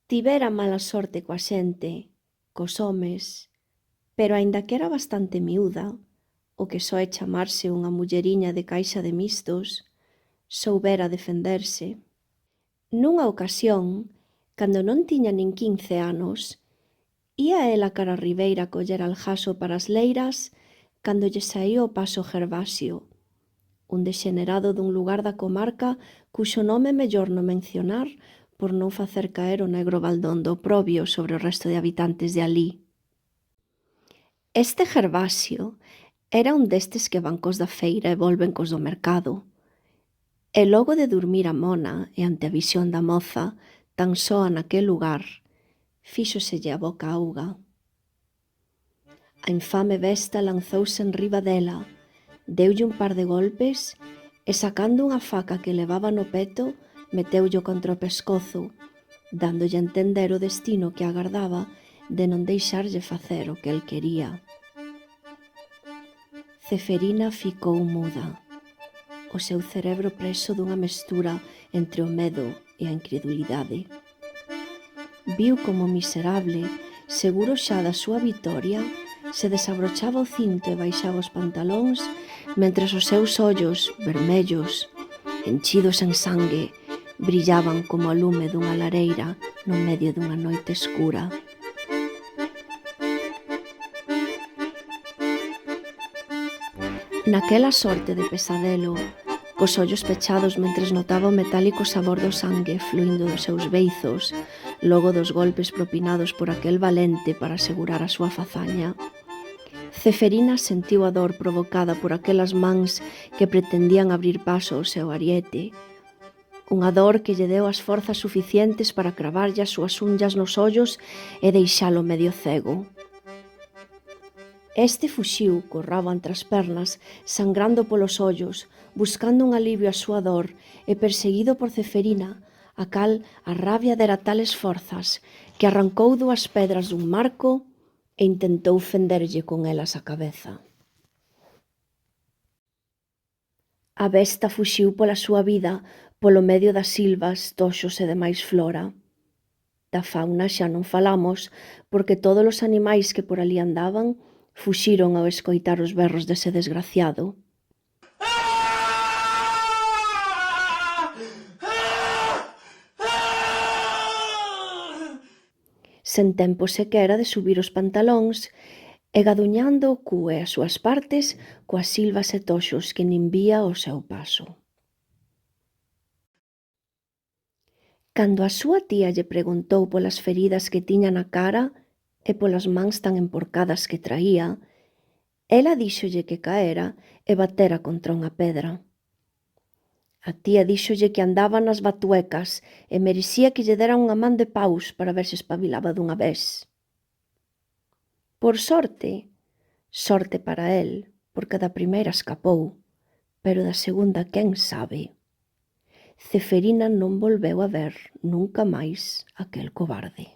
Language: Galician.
Tivera mala sorte coa xente, cos homes, pero aínda que era bastante miúda, o que só é chamarse unha mulleriña de caixa de mistos, soubera defenderse. Nunha ocasión, cando non tiña nin 15 anos, ía ela cara a ribeira coller aljaso para as leiras cando lle saíu ao paso Gervasio, un dexenerado dun lugar da comarca cuxo nome mellor non mencionar por non facer caer o negro baldón do oprobio sobre o resto de habitantes de alí. Este Gervasio era un destes que van cos da feira e volven cos do mercado, e logo de durmir a mona e ante a visión da moza, tan soa naquel lugar, fíxoselle a boca auga. A infame besta lanzouse enriba dela, deulle un par de golpes e sacando unha faca que levaba no peto, meteullo contra o pescozo, dándolle a entender o destino que agardaba de non deixarlle facer o que el quería. Ceferina ficou muda, o seu cerebro preso dunha mestura entre o medo e a incredulidade. Viu como miserable, seguro xa da súa vitoria, se desabrochaba o cinto e baixaba os pantalóns, mentres os seus ollos, vermellos, enchidos en sangue, brillaban como a lume dunha lareira no medio dunha noite escura. Naquela sorte de pesadelo, cos ollos pechados mentres notaba o metálico sabor do sangue fluindo dos seus beizos, logo dos golpes propinados por aquel valente para asegurar a súa fazaña, Ceferina sentiu a dor provocada por aquelas mans que pretendían abrir paso ao seu ariete, unha dor que lle deu as forzas suficientes para cravarlle as súas unllas nos ollos e deixalo medio cego. Este fuxiu co rabo entre as pernas, sangrando polos ollos, buscando un alivio á súa dor e perseguido por Ceferina, a cal a rabia dera tales forzas que arrancou 2 pedras dun marco e intentou fenderlle con elas a cabeza. A besta fuxiu pola súa vida polo medio das silvas, toxos e demais flora. Da fauna xa non falamos, porque todos os animais que por ali andaban fuxiron ao escoitar os berros dese desgraciado. Sen tempo sequera de subir os pantalóns e gaduñando o cu e as súas partes coas silvas e toxos que nin vía ao seu paso. Cando a súa tía lle preguntou polas feridas que tiña na cara e polas mans tan emporcadas que traía, ela díxolle que caera e batera contra unha pedra. A tía díxolle que andaba nas batuecas e merecía que lle deran unha man de paus para ver se espabilaba dunha vez. Por sorte para el, porque da primeira escapou, pero da segunda quen sabe. Ceferina non volveu a ver nunca máis aquel cobarde.